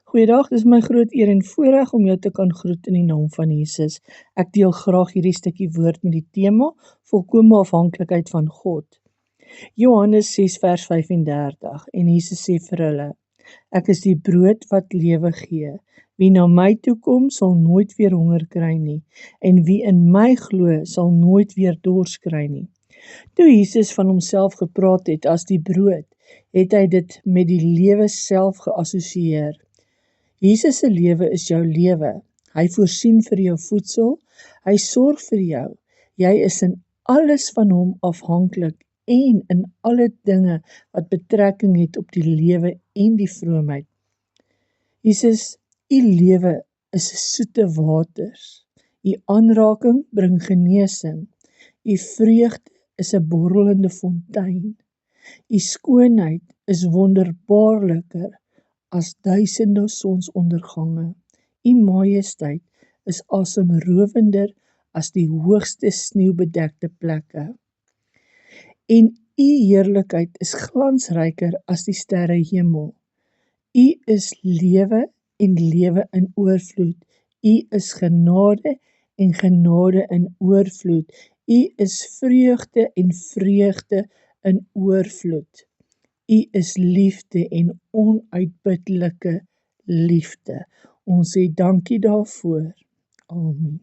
Goeiedag, dis my groot eer en voorreg om jou te kan groet in die naam van Jesus. Ek deel graag hierdie stukkie woord met die tema volkome afhanklikheid van God. Johannes 6 vers 35 en Jesus sê vir hulle: Ek is die brood wat lewe gee. Wie na my toe kom sal nooit weer honger kry nie, en wie in my glo sal nooit weer dors kry nie. Toe Jesus van homself gepraat het as die brood, het hy dit met die lewe self geassosieer. Jesus se lewe is jou lewe. Hy voorsien vir jou voedsel, hy sorg vir jou. Jy is in alles van hom afhanklik en in alle dinge wat betrekking het op die lewe en die vroomheid. Jesus, u lewe is soete waters. U aanraking bring genesing. U vreugde is 'n borrelende fontein. U skoonheid is wonderbaarliker as duisende sonsondergange. U majesteit is asemrowender as die hoogste sneeubedekte plekke. En u heerlikheid is glansryker as die sterrehemel. U is lewe en lewe in oorvloed. U is genade en genade in oorvloed. U is vreugde en vreugde in oorvloed. U is liefde en onuitputlike liefde. Ons sê dankie daarvoor. Amen.